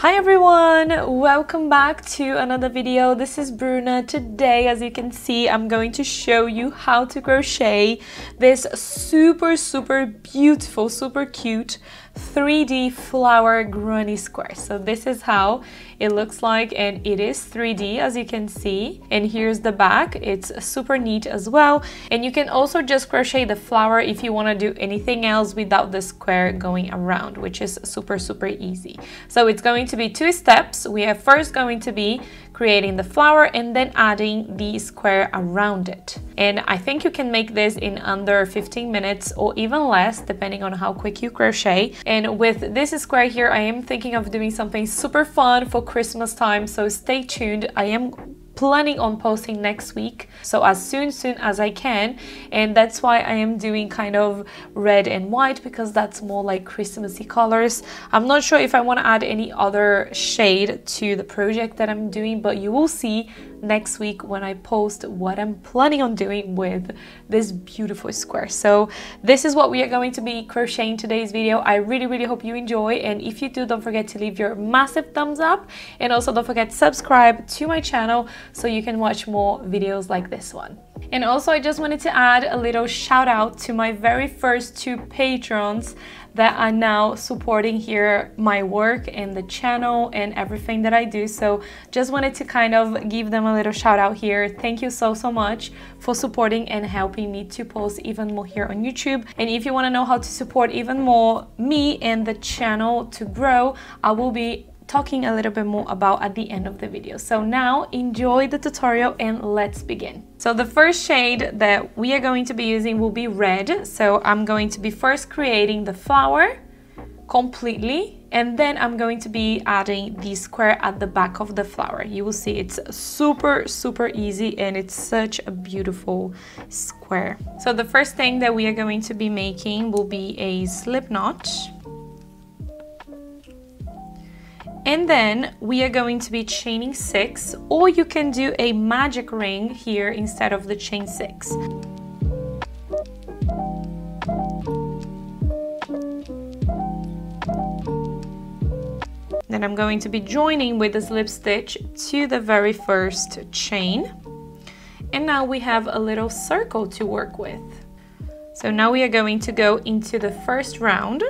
Hi everyone, welcome back to another video. This is Bruna. Today, as you can see, I'm going to show you how to crochet this super beautiful, super cute 3D flower granny square. So this is how it looks like, and it is 3D as you can see. And here's the back. It's super neat as well. And you can also just crochet the flower if you want to do anything else without the square going around, which is super easy. So it's going to be two steps. We are first going to be creating the flower and then adding the square around it. And I think you can make this in under 15 minutes or even less, depending on how quick you crochet. And with this square here, I am thinking of doing something super fun for Christmas time, so stay tuned. I am planning on posting next week, so as soon as I can, and that's why I am doing kind of red and white, because that's more like Christmassy colors. I'm not sure if I want to add any other shade to the project that I'm doing, but you will see next week when I post what I'm planning on doing with this beautiful square. So this is what we are going to be crocheting today's video. I really hope you enjoy, and if you do, don't forget to leave your massive thumbs up, and also don't forget to subscribe to my channel so you can watch more videos like this one. And also, I just wanted to add a little shout out to my very first two patrons that are now supporting here my work and the channel and everything that I do. So just wanted to kind of give them a little shout out here. Thank you so much for supporting and helping me to post even more here on YouTube. And if you want to know how to support even more me and the channel to grow, I will be talking a little bit more about at the end of the video. So now enjoy the tutorial and let's begin. So the first shade that we are going to be using will be red. So I'm going to be first creating the flower completely, and then I'm going to be adding the square at the back of the flower. You will see it's super easy, and it's such a beautiful square. So the first thing that we are going to be making will be a slip knot. And then we are going to be chaining 6, or you can do a magic ring here instead of the chain 6. Then I'm going to be joining with the slip stitch to the very first chain. And now we have a little circle to work with. So now we are going to go into the first round.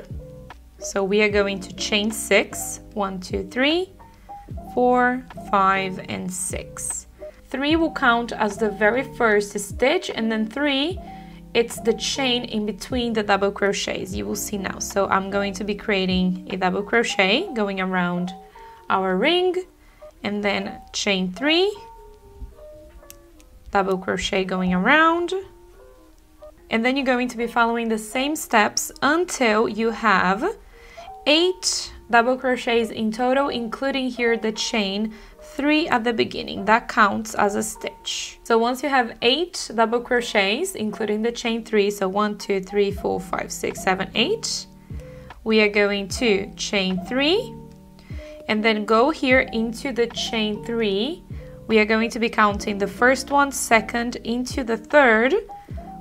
So we are going to chain 6, 1, 2, 3, 4, 5, and 6. 3 will count as the very first stitch, and then 3, it's the chain in between the double crochets. You will see now. So I'm going to be creating a double crochet going around our ring, and then chain 3, double crochet going around. And then you're going to be following the same steps until you have 8 double crochets in total, including here the chain 3 at the beginning. That counts as a stitch. So once you have 8 double crochets, including the chain 3, so 1, 2, 3, 4, 5, 6, 7, 8, we are going to chain 3, and then go here into the chain 3. We are going to be counting the first one, second, into the third.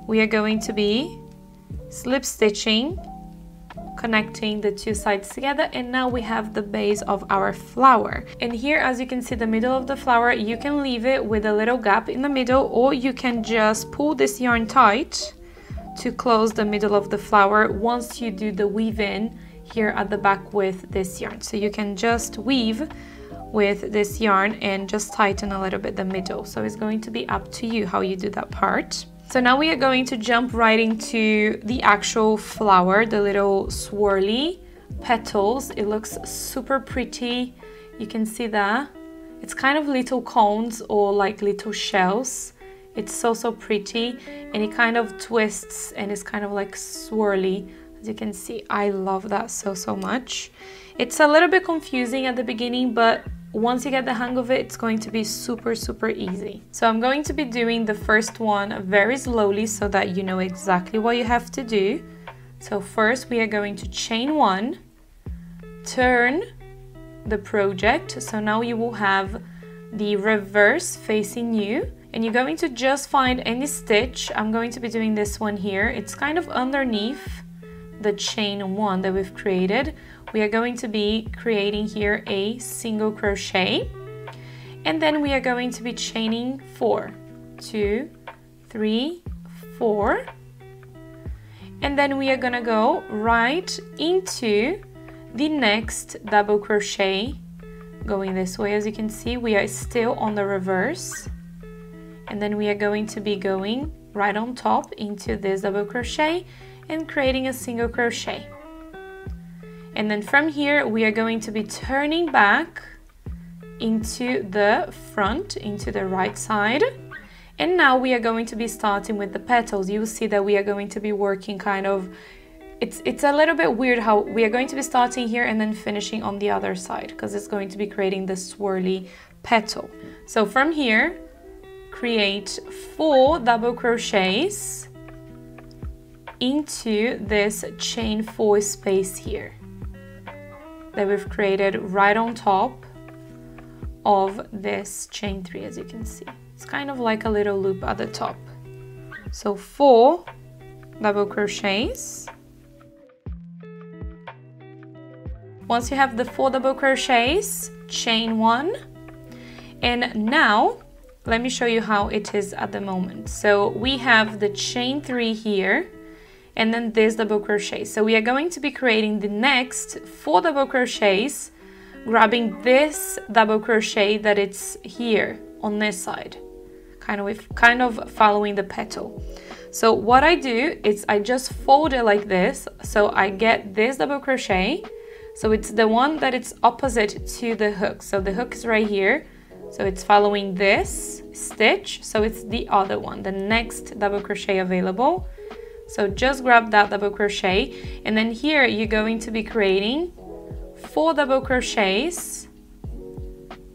We are going to be slip stitching, connecting the two sides together, and now we have the base of our flower. And here, as you can see, the middle of the flower, you can leave it with a little gap in the middle, or you can just pull this yarn tight to close the middle of the flower once you do the weave in here at the back with this yarn. So you can just weave with this yarn and just tighten a little bit the middle. So it's going to be up to you how you do that part. So now we are going to jump right into the actual flower, the little swirly petals. It looks super pretty. You can see that. It's kind of little cones or like little shells. It's so pretty, and it kind of twists and it's kind of like swirly. As you can see, I love that so much. It's a little bit confusing at the beginning, but once you get the hang of it, it's going to be super easy. So I'm going to be doing the first one very slowly so that you know exactly what you have to do. So first we are going to chain 1, turn the project. So now you will have the reverse facing you, and you're going to just find any stitch. I'm going to be doing this one here. It's kind of underneath the chain 1 that we've created, we are going to be creating here a single crochet, and then we are going to be chaining 4, 2, 3, 4, and then we are gonna go right into the next double crochet going this way. As you can see, we are still on the reverse, and then we are going to be going right on top into this double crochet and creating a single crochet. And then from here we are going to be turning back into the front, into the right side, and now we are going to be starting with the petals. You will see that we are going to be working kind of, it's a little bit weird how we are going to be starting here and then finishing on the other side, because it's going to be creating the swirly petal. So from here, create 4 double crochets into this chain 4 space here that we've created right on top of this chain 3, as you can see. It's kind of like a little loop at the top. So 4 double crochets. Once you have the 4 double crochets, chain 1, and now let me show you how it is at the moment. So we have the chain 3 here, and then this double crochet. So we are going to be creating the next 4 double crochets, grabbing this double crochet that it's here on this side, kind of following the petal. So what I do is I just fold it like this, so I get this double crochet. So it's the one that it's opposite to the hook. So the hook is right here. So it's following this stitch. So it's the other one, the next double crochet available. So just grab that double crochet. And then here you're going to be creating 4 double crochets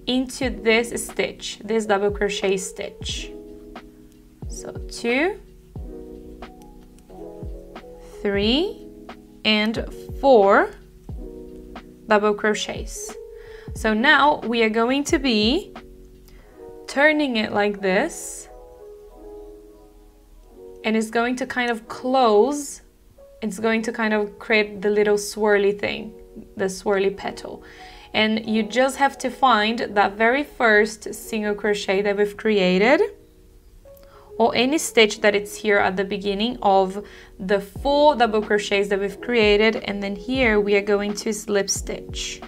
into this stitch, this double crochet stitch. So 2, 3, and 4 double crochets. So now we are going to be turning it like this, and it's going to kind of close. It's going to kind of create the little swirly thing, the swirly petal. And you just have to find that very first single crochet that we've created, or any stitch that it's here at the beginning of the 4 double crochets that we've created, and then here we are going to slip stitch.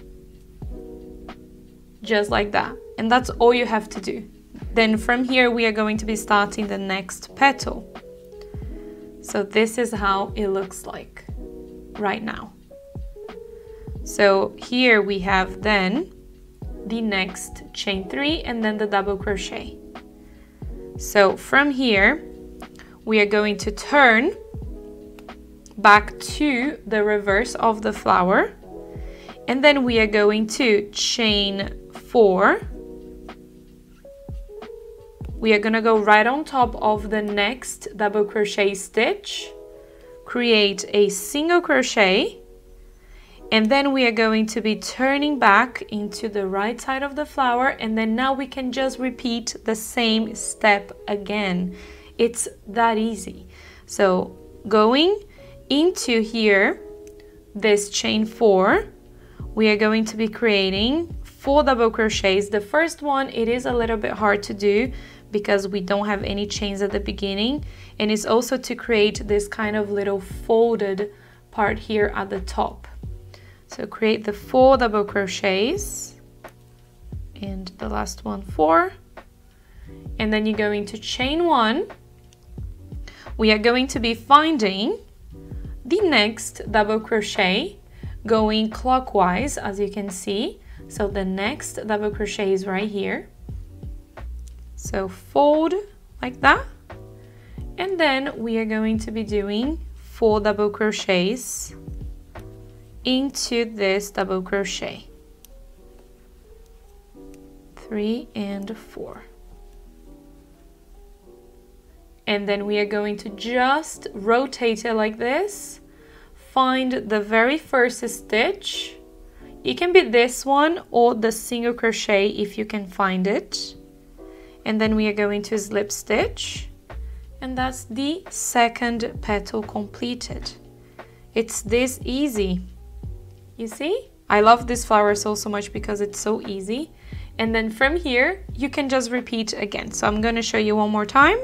Just like that. And that's all you have to do. Then from here we are going to be starting the next petal. So this is how it looks like right now. So here we have then the next chain 3 and then the double crochet. So from here we are going to turn back to the reverse of the flower, and then we are going to chain 4. We are going to go right on top of the next double crochet stitch, create a single crochet, and then we are going to be turning back into the right side of the flower, and then now we can just repeat the same step again. It's that easy. So going into here, this chain 4, we are going to be creating 4 double crochets. The first one, it is a little bit hard to do because we don't have any chains at the beginning, and it's also to create this kind of little folded part here at the top. So create the 4 double crochets, and the last one 4, and then you're going to chain 1. We are going to be finding the next double crochet going clockwise, as you can see. So the next double crochet is right here. So fold like that, and then we are going to be doing 4 double crochets into this double crochet, 3 and 4, and then we are going to just rotate it like this. Find the very first stitch. It can be this one or the single crochet if you can find it, and then we are going to slip stitch, and that's the second petal completed. It's this easy. You see? I love this flower so much because it's so easy. And then from here, you can just repeat again. So I'm going to show you one more time.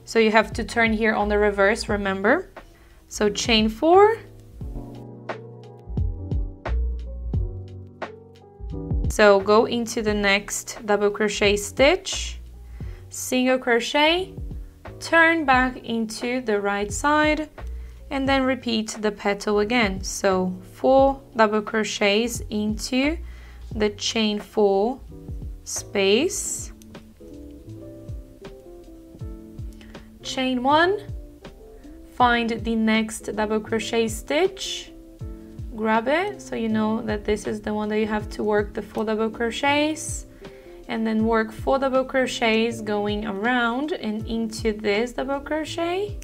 So you have to turn here on the reverse, remember? So chain 4. So go into the next double crochet stitch, single crochet, turn back into the right side, and then repeat the petal again. So 4 double crochets into the chain 4 space, chain 1, find the next double crochet stitch, grab it so you know that this is the one that you have to work the 4 double crochets, and then work 4 double crochets going around and into this double crochet.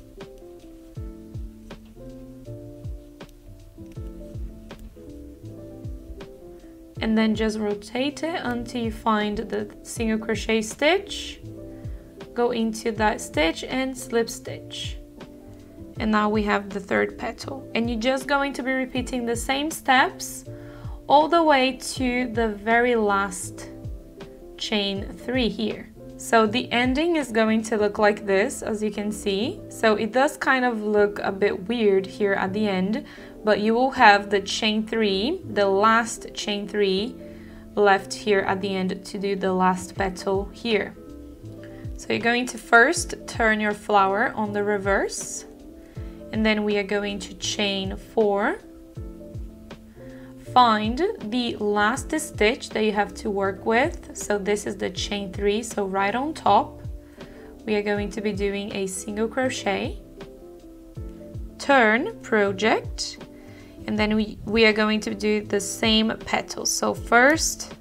And then just rotate it until you find the single crochet stitch, go into that stitch and slip stitch. And now we have the 3rd petal. And you're just going to be repeating the same steps all the way to the very last chain 3 here. So the ending is going to look like this, as you can see. So it does kind of look a bit weird here at the end, but you will have the chain 3, the last chain 3 left here at the end to do the last petal here. So you're going to first turn your flower on the reverse, and then we are going to chain 4, find the last stitch that you have to work with. So this is the chain 3, so right on top we are going to be doing a single crochet, turn, project, and then we are going to do the same petals. So first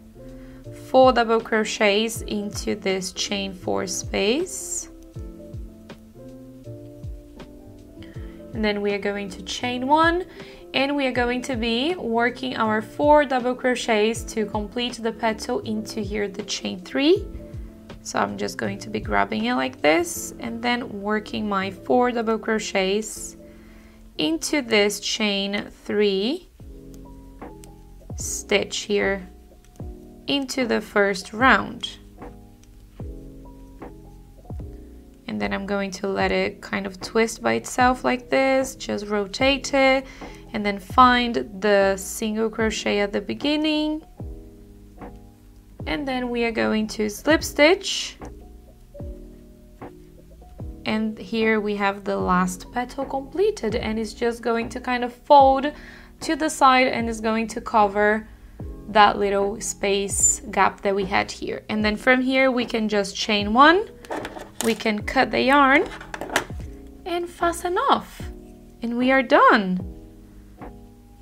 4 double crochets into this chain 4 space, and then we are going to chain 1, and we are going to be working our 4 double crochets to complete the petal into here the chain 3. So I'm just going to be grabbing it like this and then working my 4 double crochets into this chain 3 stitch here into the first round. And then I'm going to let it kind of twist by itself like this, just rotate it, and then find the single crochet at the beginning. And then we are going to slip stitch. And here we have the last petal completed, and it's just going to kind of fold to the side and is going to cover that little space gap that we had here. And then from here we can just chain 1, we can cut the yarn and fasten off, and we are done.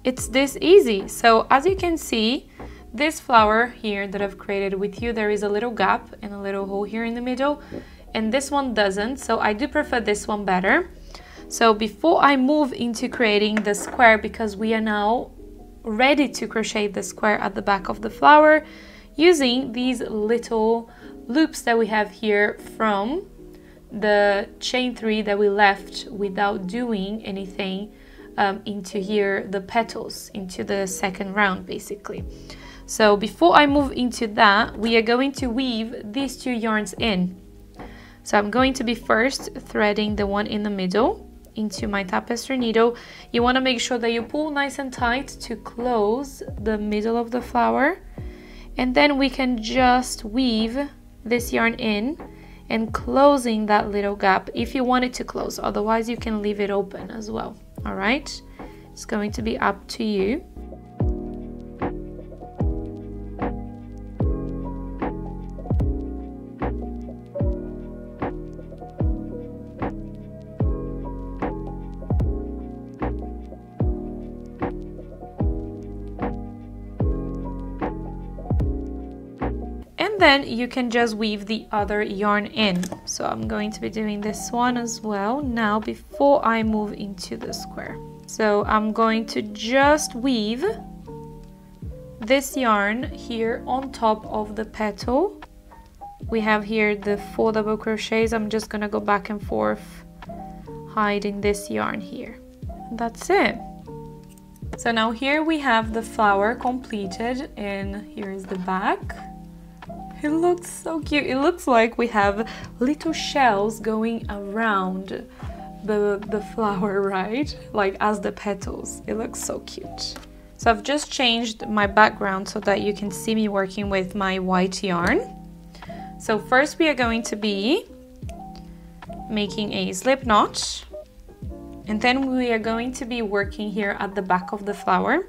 It's this easy. So as you can see, this flower here that I've created with you, there is a little gap and a little hole here in the middle, and this one doesn't, so I do prefer this one better. So before I move into creating the square, because we are now ready to crochet the square at the back of the flower using these little loops that we have here from the chain 3 that we left without doing anything into here, the petals, into the second round basically. So before I move into that, we are going to weave these 2 yarns in. So I'm going to be first threading the one in the middle into my tapestry needle. You want to make sure that you pull nice and tight to close the middle of the flower, and then we can just weave this yarn in and closing that little gap if you want it to close. Otherwise you can leave it open as well. All right, it's going to be up to you. Then you can just weave the other yarn in. So I'm going to be doing this one as well now before I move into the square. So I'm going to just weave this yarn here on top of the petal. We have here the 4 double crochets. I'm just gonna go back and forth hiding this yarn here. That's it. So now here we have the flower completed, and here is the back. It looks so cute. It looks like we have little shells going around the flower, right? Like as the petals. It looks so cute. So I've just changed my background so that you can see me working with my white yarn. So first we are going to be making a slip knot, and then we are going to be working here at the back of the flower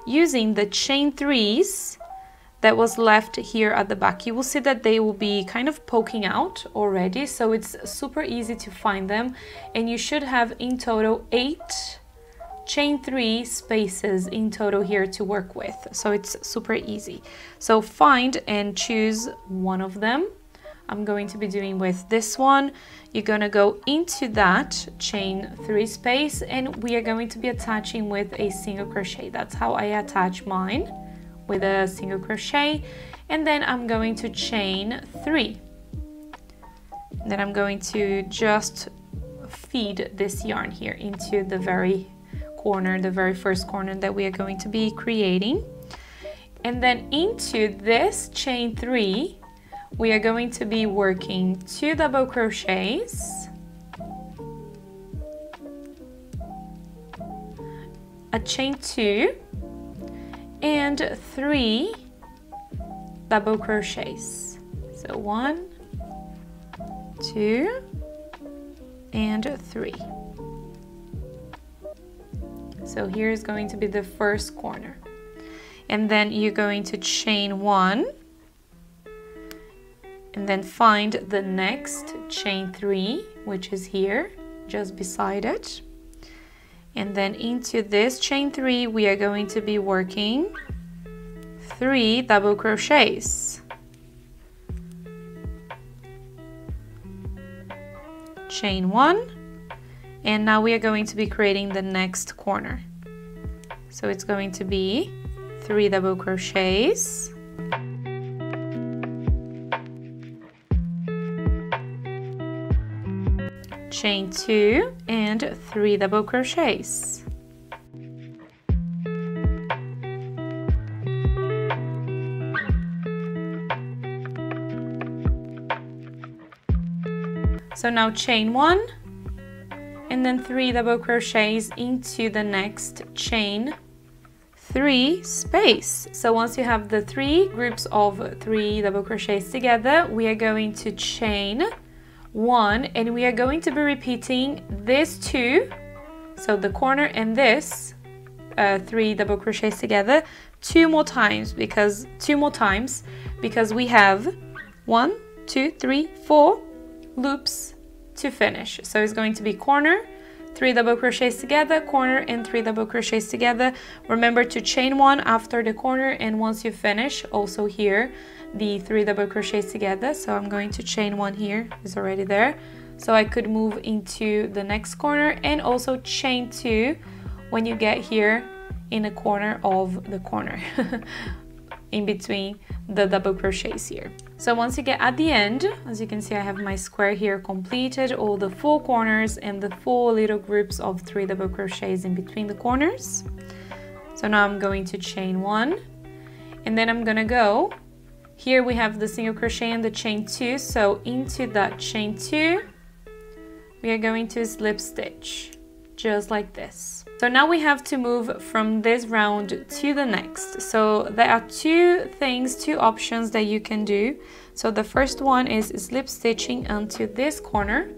using the chain 3s that was left here at the back. You will see that they will be kind of poking out already, so it's super easy to find them, and you should have in total 8 chain 3 spaces in total here to work with, so it's super easy. So find and choose one of them. I'm going to be doing with this one. You're gonna go into that chain 3 space, and we are going to be attaching with a single crochet. That's how I attach mine, with a single crochet, and then I'm going to chain 3. Then I'm going to just feed this yarn here into the very corner, the very first corner that we are going to be creating. And then into this chain 3, we are going to be working 2 double crochets, a chain 2, and 3 double crochets. So 1, 2, and 3. So here is going to be the first corner, and then you're going to chain 1, and then find the next chain 3, which is here just beside it. And then into this chain 3, we are going to be working 3 double crochets, chain 1, and now we are going to be creating the next corner. So it's going to be 3 double crochets, chain 2, and 3 double crochets. So now chain 1, and then 3 double crochets into the next chain 3 space. So once you have the 3 groups of 3 double crochets together, we are going to chain 1, and we are going to be repeating this 2, so the corner and this 3 double crochets together 2 more times, because we have 1, 2, 3, 4 loops to finish. So it's going to be corner, 3 double crochets together, corner, and 3 double crochets together. Remember to chain 1 after the corner, and once you finish, also here the 3 double crochets together. So I'm going to chain 1 here, it's already there, so I could move into the next corner, and also chain 2 when you get here in the corner of the corner in between the double crochets here. So once you get at the end, as you can see, I have my square here completed, all the 4 corners and the 4 little groups of 3 double crochets in between the corners. So now I'm going to chain 1, and then I'm gonna go here. We have the single crochet and the chain 2, so into that chain 2 we are going to slip stitch just like this. So now we have to move from this round to the next. So there are 2 options that you can do. So the first one is slip stitching onto this corner,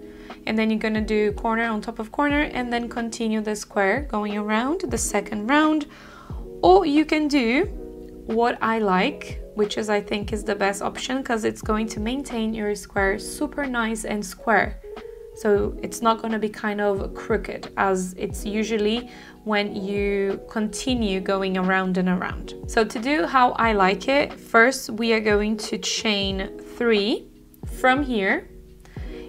and then you're gonna do corner on top of corner, and then continue the square going around the second round. Or you can do what I like, which is, I think, is the best option, because it's going to maintain your square super nice and square. So it's not going to be kind of crooked as it's usually when you continue going around and around. So to do how I like it, first we are going to chain 3 from here,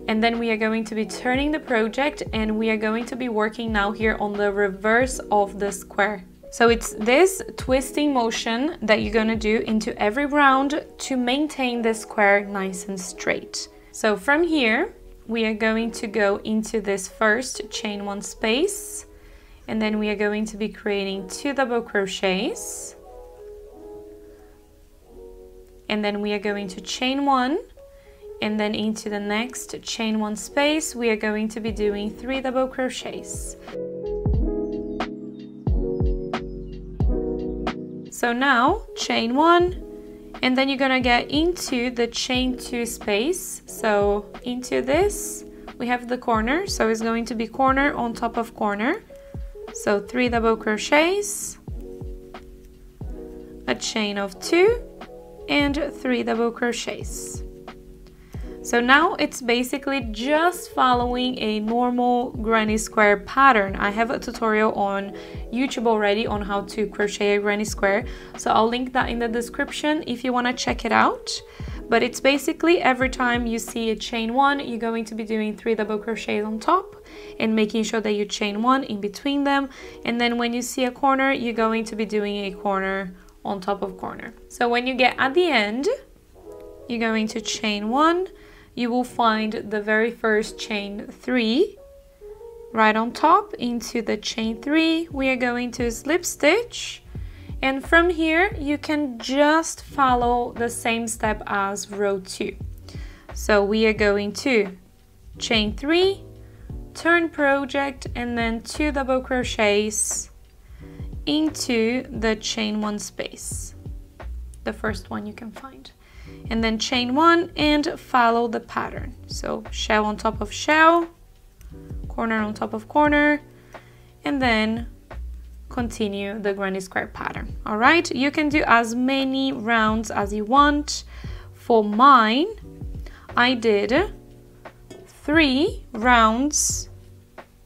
and then we are going to be turning the project, and we are going to be working now here on the reverse of the square. So it's this twisting motion that you're going to do into every round to maintain the square nice and straight. So from here we are going to go into this first chain 1 space, and then we are going to be creating 2 double crochets, and then we are going to chain 1, and then into the next chain 1 space we are going to be doing 3 double crochets. So now chain 1, and then you're gonna get into the chain 2 space. So into this we have the corner, so it's going to be corner on top of corner. So 3 double crochets, a chain of 2, and 3 double crochets. So now it's basically just following a normal granny square pattern. I have a tutorial on YouTube already on how to crochet a granny square, so I'll link that in the description if you want to check it out. But it's basically every time you see a chain 1, you're going to be doing 3 double crochets on top and making sure that you chain 1 in between them, and then when you see a corner you're going to be doing a corner on top of corner. So when you get at the end, you're going to chain 1, you will find the very first chain 3 right on top. Into the chain 3 we are going to slip stitch, and from here you can just follow the same step as row 2. So we are going to chain 3, turn project, and then 2 double crochets into the chain 1 space, the first one you can find, and then chain 1 and follow the pattern. So shell on top of shell, corner on top of corner, and then continue the granny square pattern. All right, you can do as many rounds as you want. For mine, I did 3 rounds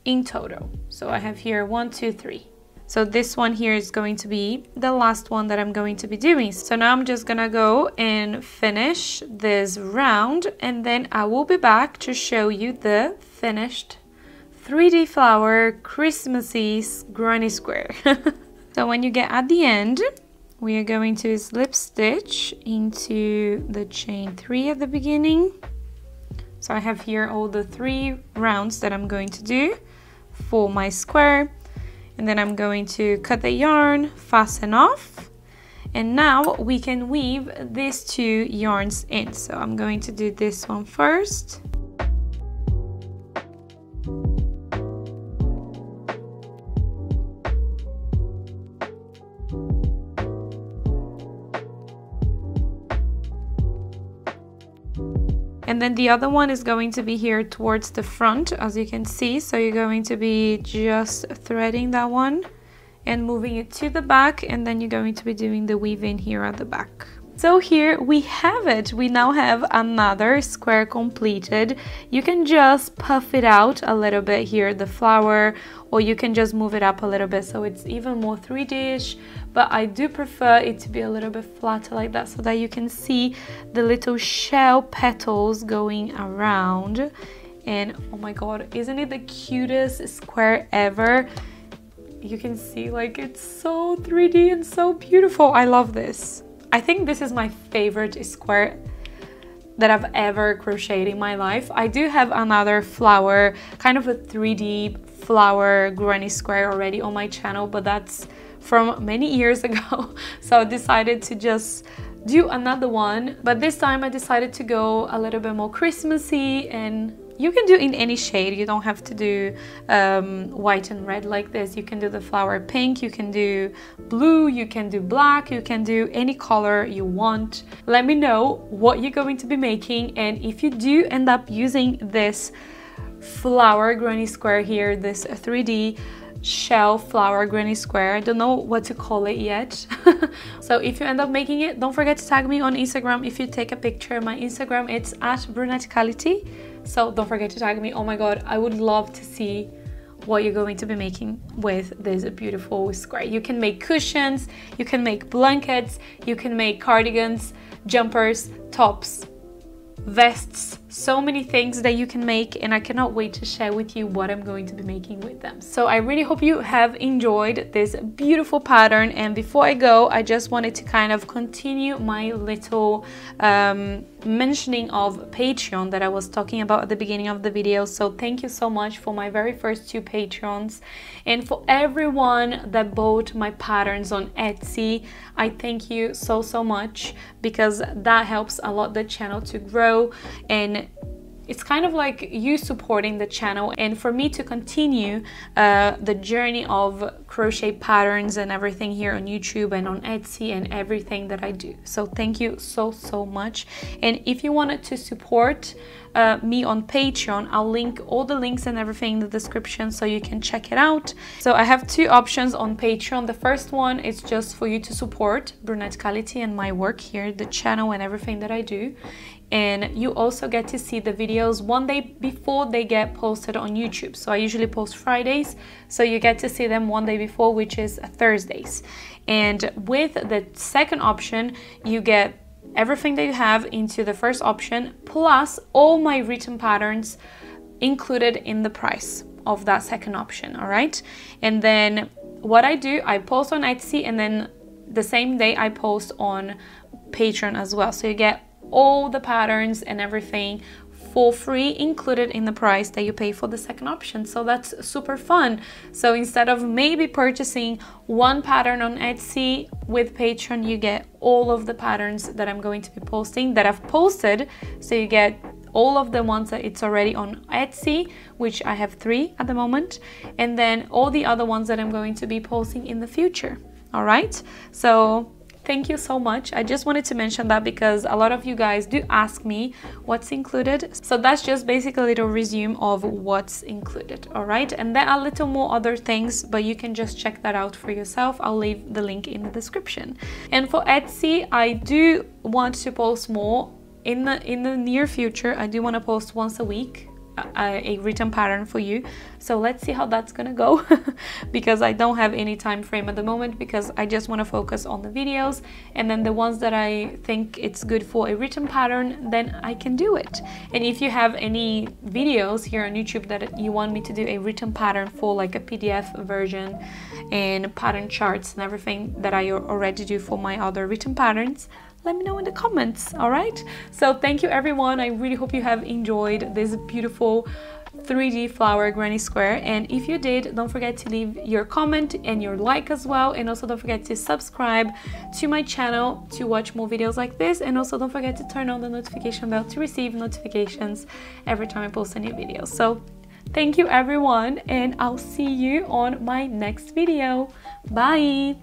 in total. So I have here 1, 2, 3. So this one here is going to be the last one that I'm going to be doing. So now I'm just gonna go and finish this round, and then I will be back to show you the finished 3D flower Christmassy granny square. So when you get at the end, we are going to slip stitch into the chain 3 at the beginning. So I have here all the 3 rounds that I'm going to do for my square. And then I'm going to cut the yarn, fasten off, and now we can weave these 2 yarns in. So I'm going to do this one first. And then the other one is going to be here towards the front, as you can see. So you're going to be just threading that one and moving it to the back, and then you're going to be doing the weaving here at the back. So here we have it. We now have another square completed. You can just puff it out a little bit here, the flower, or you can just move it up a little bit so it's even more 3D-ish, but I do prefer it to be a little bit flatter like that so that you can see the little shell petals going around. And oh my god, isn't it the cutest square ever? You can see like it's so 3D and so beautiful. I love this. I think this is my favorite square that I've ever crocheted in my life. I do have another flower, kind of a 3D flower granny square already on my channel, but that's from many years ago. So I decided to just do another one, but this time I decided to go a little bit more Christmassy, and you can do in any shade. You don't have to do white and red like this. You can do the flower pink, you can do blue, you can do black, you can do any color you want. Let me know what you're going to be making, and if you do end up using this flower granny square here, this 3D shell flower granny square, I don't know what to call it yet. So if you end up making it, don't forget to tag me on Instagram. If you take a picture, my Instagram, it's @brunaticality. So don't forget to tag me. Oh my god, I would love to see what you're going to be making with this beautiful square. You can make cushions, you can make blankets, you can make cardigans, jumpers, tops, vests, so many things that you can make, and I cannot wait to share with you what I'm going to be making with them. So I really hope you have enjoyed this beautiful pattern, and before I go, I just wanted to kind of continue my little mentioning of Patreon that I was talking about at the beginning of the video. So thank you so much for my very first 2 Patreons, and for everyone that bought my patterns on Etsy. I thank you so much, because that helps a lot the channel to grow, and it's kind of like you supporting the channel, and for me to continue the journey of crochet patterns and everything here on YouTube and on Etsy and everything that I do. So thank you so much. And if you wanted to support me on Patreon, I'll link all the links and everything in the description so you can check it out. So I have 2 options on Patreon. The first one is just for you to support Brunaticality and my work here, the channel and everything that I do. And you also get to see the videos one day before they get posted on YouTube. So I usually post Fridays, so you get to see them one day before, which is Thursdays. And with the second option, you get everything that you have into the first option, plus all my written patterns included in the price of that second option. All right, and then what I do, I post on Etsy, and then the same day I post on Patreon as well. So you get all the patterns and everything for free, included in the price that you pay for the second option. So that's super fun. So instead of maybe purchasing one pattern on Etsy, with Patreon you get all of the patterns that I'm going to be posting, that I've posted. So you get all of the ones that it's already on Etsy, which I have 3 at the moment, and then all the other ones that I'm going to be posting in the future. All right, so thank you so much. I just wanted to mention that because a lot of you guys do ask me what's included. So that's just basically a little resume of what's included. All right, and there are a little more other things, but you can just check that out for yourself. I'll leave the link in the description. And for Etsy, I do want to post more in the near future. I do want to post once a week a written pattern for you. So let's see how that's gonna go because I don't have any time frame at the moment, because I just want to focus on the videos, and then the ones that I think it's good for a written pattern, then I can do it. And if you have any videos here on YouTube that you want me to do a written pattern for, like a PDF version and pattern charts and everything that I already do for my other written patterns, let me know in the comments. All right, so thank you everyone. I really hope you have enjoyed this beautiful 3D flower granny square, and if you did, don't forget to leave your comment and your like as well, and also don't forget to subscribe to my channel to watch more videos like this, and also don't forget to turn on the notification bell to receive notifications every time I post a new video. So thank you everyone, and I'll see you on my next video. Bye.